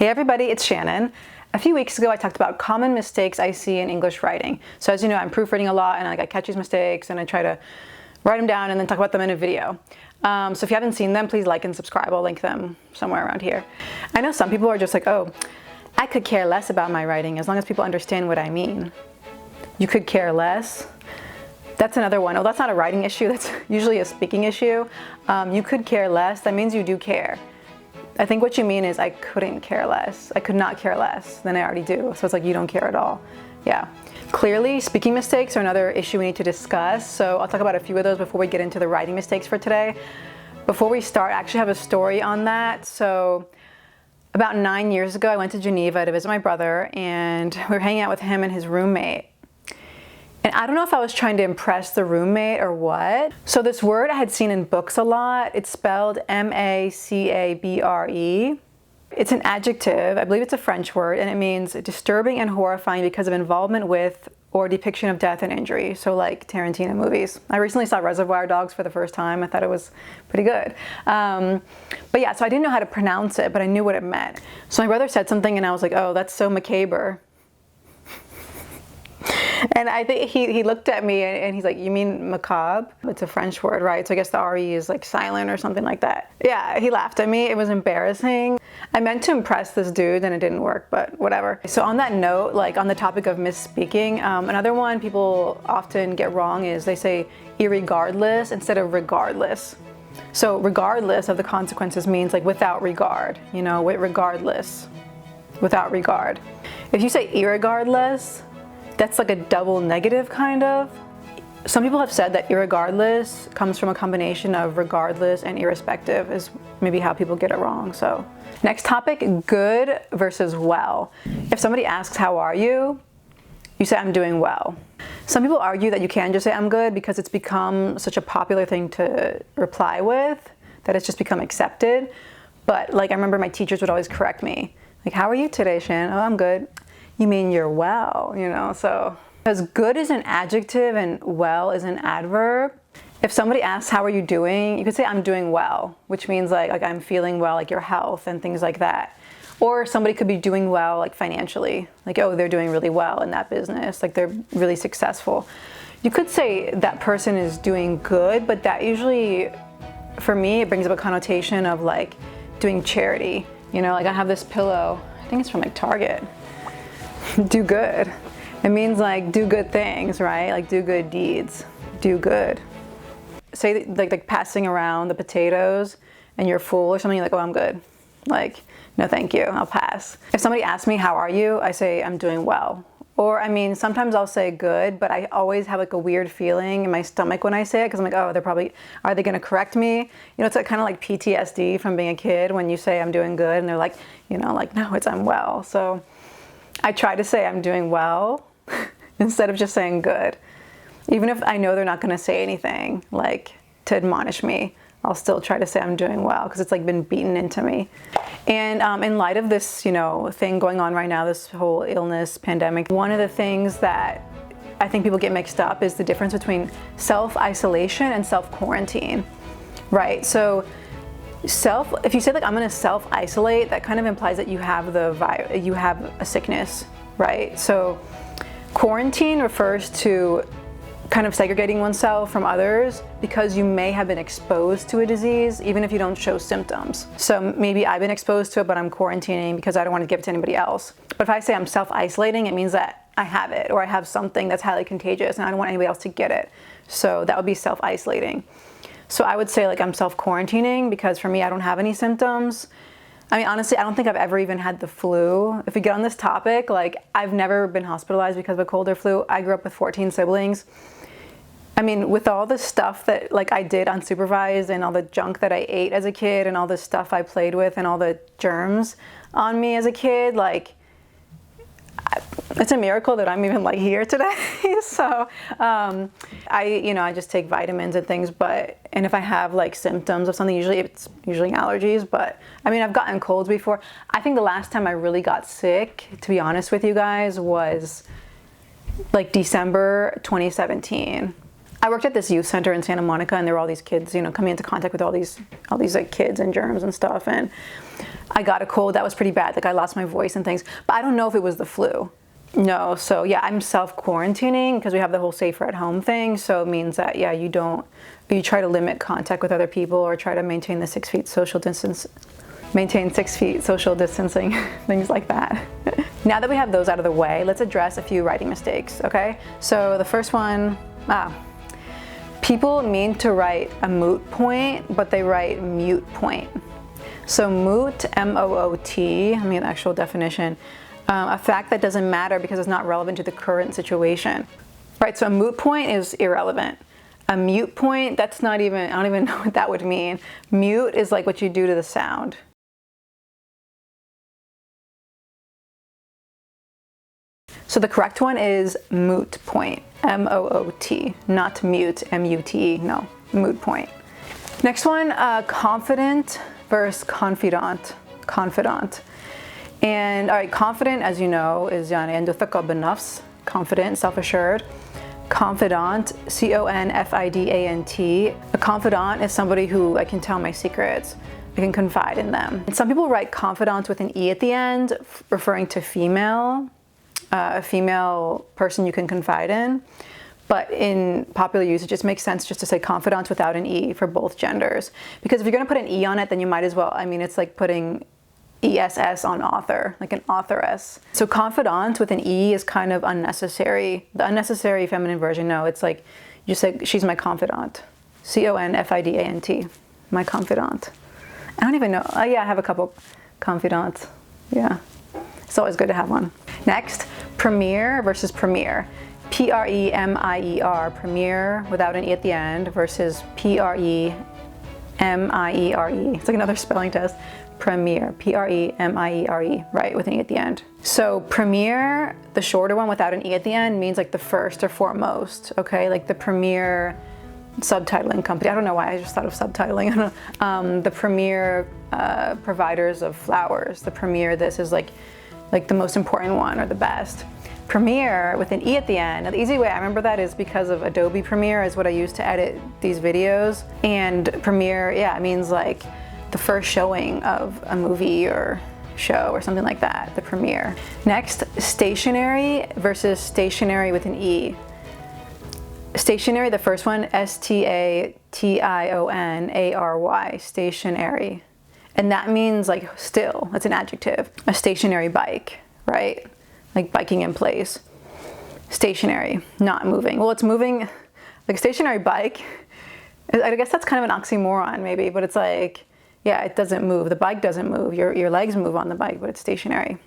Hey everybody, it's Shannon. A few weeks ago I talked about common mistakes I see in English writing. So as you know, I'm proofreading a lot and I catch these mistakes and I try to write them down and then talk about them in a video. So if you haven't seen them, please like and subscribe. I'll link them somewhere around here. I know some people are just like, oh, I could care less about my writing as long as people understand what I mean. You could care less? That's another one. Oh, that's not a writing issue, that's usually a speaking issue. You could care less, that means you do care. I think what you mean is I couldn't care less. I could not care less than I already do. So it's like you don't care at all. Yeah. Clearly, speaking mistakes are another issue we need to discuss. So I'll talk about a few of those before we get into the writing mistakes for today. Before we start, I actually have a story on that. So about 9 years ago, I went to Geneva to visit my brother and we were hanging out with him and his roommate. And I don't know if I was trying to impress the roommate or what. So this word I had seen in books a lot. It's spelled M-A-C-A-B-R-E. It's an adjective. I believe it's a French word, and it means disturbing and horrifying because of involvement with or depiction of death and injury. So like Tarantino movies. I recently saw Reservoir Dogs for the first time. I thought it was pretty good. But yeah, so I didn't know how to pronounce it, but I knew what it meant. So my brother said something and I was like, oh, that's so macabre. And I think he looked at me and he's like, you mean macabre? It's a French word, right? So I guess the R-E is like silent or something like that. Yeah, he laughed at me. It was embarrassing. I meant to impress this dude and it didn't work, but whatever. So on that note, like on the topic of misspeaking, another one people often get wrong is they say irregardless instead of regardless. So regardless of the consequences means like without regard, you know, regardless, without regard. If you say irregardless, that's like a double negative kind of. Some people have said that irregardless comes from a combination of regardless and irrespective is maybe how people get it wrong. So next topic, good versus well. If somebody asks, how are you? You say, I'm doing well. Some people argue that you can just say I'm good because it's become such a popular thing to reply with that it's just become accepted. But like I remember my teachers would always correct me. Like, how are you today, Shan? Oh, I'm good. You mean you're well, you know, so. Because good is an adjective and well is an adverb. If somebody asks, how are you doing? You could say, I'm doing well, which means like I'm feeling well, like your health and things like that. Or somebody could be doing well, like financially, like, oh, they're doing really well in that business, like they're really successful. You could say that person is doing good, but that usually, for me, it brings up a connotation of like doing charity. You know, like I have this pillow, I think it's from like Target. Do good. It means like do good things, right? Like do good deeds, do good. Say like passing around the potatoes and you're full or something, you're like, oh, I'm good. Like, no, thank you, I'll pass. If somebody asks me, how are you? I say, I'm doing well. Or I mean, sometimes I'll say good, but I always have like a weird feeling in my stomach when I say it because I'm like, oh, are they gonna correct me? You know, it's like, kind of like PTSD from being a kid when you say I'm doing good and they're like, you know, like, no, it's I'm well. So I try to say I'm doing well instead of just saying good. Even if I know they're not going to say anything like to admonish me, I'll still try to say I'm doing well because it's like been beaten into me. And in light of this, you know, thing going on right now, this whole illness pandemic, one of the things that I think people get mixed up is the difference between self-isolation and self-quarantine, right? So if you say like I'm gonna self-isolate, that kind of implies that you have you have a sickness, right? So quarantine refers to kind of segregating oneself from others because you may have been exposed to a disease even if you don't show symptoms. So maybe I've been exposed to it, but I'm quarantining because I don't want to give it to anybody else. But if I say I'm self-isolating, it means that I have it or I have something that's highly contagious and I don't want anybody else to get it. So that would be self-isolating. So I would say like I'm self-quarantining because for me, I don't have any symptoms. I mean, honestly, I don't think I've ever even had the flu. If we get on this topic, like I've never been hospitalized because of a cold or flu. I grew up with 14 siblings. I mean, with all the stuff that like I did unsupervised and all the junk that I ate as a kid and all the stuff I played with and all the germs on me as a kid, like it's a miracle that I'm even like here today. So I just take vitamins and things, and if I have like symptoms of something, it's usually allergies, but I mean, I've gotten colds before. I think the last time I really got sick, to be honest with you guys, was like December 2017. I worked at this youth center in Santa Monica, and there were all these kids, you know, coming into contact with all these like kids and germs and stuff. And I got a cold that was pretty bad. Like I lost my voice and things, but I don't know if it was the flu. No, so yeah, I'm self-quarantining because we have the whole safer at home thing. So it means that, yeah, you try to limit contact with other people or try to maintain the 6 feet social distance, maintain 6 feet social distancing, things like that. Now that we have those out of the way, let's address a few writing mistakes, okay? So the first one, people mean to write a moot point, but they write mute point. So moot, M-O-O-T, I mean the actual definition, a fact that doesn't matter because it's not relevant to the current situation. Right, so a moot point is irrelevant. A mute point, that's not even, I don't even know what that would mean. Mute is like what you do to the sound. So the correct one is moot point, M-O-O-T, not mute, M-U-T-E, no, moot point. Next one, confidant versus confidant, confidant. And all right, confident, as you know, is يعني عنده ثقة بالنفس, confident, self-assured. Confidant, C-O-N-F-I-D-A-N-T. A confidant is somebody who I can tell my secrets. I can confide in them. And some people write confidant with an E at the end, referring to female, a female person you can confide in. But in popular use, it just makes sense just to say confidant without an E for both genders. Because if you're gonna put an E on it, then you might as well, I mean, it's like putting ESS on author, like an authoress. So confidant with an E is kind of unnecessary. The unnecessary feminine version, no, it's like, you say, she's my confidant. C-O-N-F-I-D-A-N-T, my confidant. I don't even know, yeah, I have a couple confidants, yeah. It's always good to have one. Next, premiere versus premiere. P-R-E-M-I-E-R, premiere without an E at the end versus P-R-E-M-I-E-R-E. It's like another spelling test. Premiere, P-R-E-M-I-E-R-E, right, with an E at the end. So premiere, the shorter one without an E at the end, means like the first or foremost, okay? Like the premier subtitling company. I don't know why I just thought of subtitling. I don't know. The premier providers of flowers. The premier, this is like the most important one or the best. Premiere with an E at the end. Now, the easy way I remember that is because of Adobe Premiere is what I use to edit these videos. And premiere, yeah, it means like the first showing of a movie or show or something like that, the premiere. Next, stationery versus stationary with an E. Stationery, the first one, S-T-A-T-I-O-N-A-R-Y, stationary. And that means like still, that's an adjective. A stationary bike, right? Like biking in place. Stationary, not moving. Well, it's moving, like a stationary bike, I guess that's kind of an oxymoron maybe, but it's like, yeah, it doesn't move. The bike doesn't move. Your legs move on the bike, but it's stationary.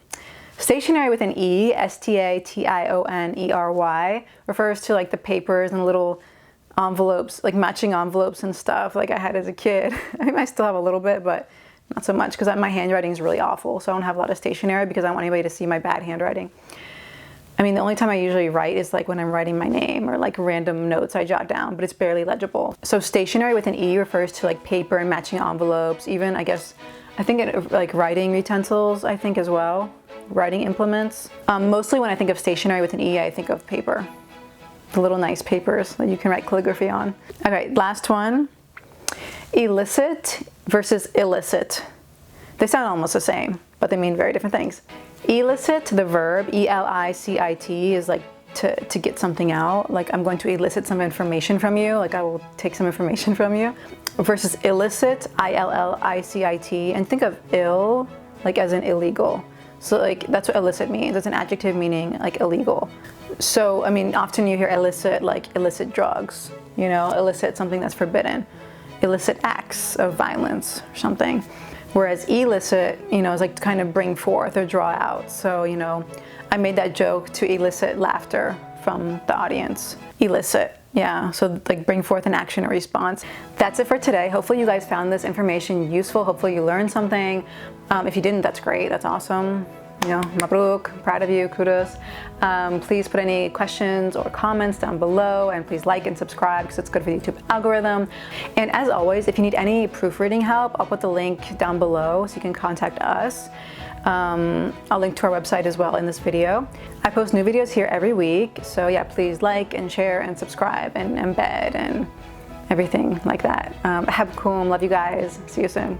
Stationery with an E, S-T-A-T-I-O-N-E-R-Y, refers to like the papers and little envelopes, like matching envelopes and stuff like I had as a kid. I mean, I still have a little bit, but not so much because my handwriting is really awful. So I don't have a lot of stationery because I don't want anybody to see my bad handwriting. I mean, the only time I usually write is like when I'm writing my name or like random notes I jot down, but it's barely legible. So stationery with an E refers to like paper and matching envelopes, even I think it, like writing utensils, I think as well, writing implements. Mostly when I think of stationery with an E, I think of paper, the little nice papers that you can write calligraphy on. Okay, last one, illicit versus illicit. They sound almost the same, but they mean very different things. Elicit, the verb, E-L-I-C-I-T, is like to get something out. Like I'm going to elicit some information from you, like I will take some information from you. Versus illicit, I-L-L-I-C-I-T, and think of ill, like as in illegal. So like that's what illicit means. It's an adjective meaning like illegal. So I mean, often you hear illicit like illicit drugs, you know, illicit something that's forbidden, illicit acts of violence or something. Whereas illicit, you know, is like to kind of bring forth or draw out. So, you know, I made that joke to elicit laughter from the audience. Elicit, yeah, so like bring forth an action or response. That's it for today. Hopefully you guys found this information useful. Hopefully you learned something. If you didn't, that's great, that's awesome. You know, mabruk, proud of you, kudos. Please put any questions or comments down below, and please like and subscribe because it's good for the YouTube algorithm. And as always, if you need any proofreading help, I'll put the link down below so you can contact us. I'll link to our website as well in this video. I post new videos here every week, so yeah, please like and share and subscribe and embed and everything like that. Habkum, love you guys. See you soon.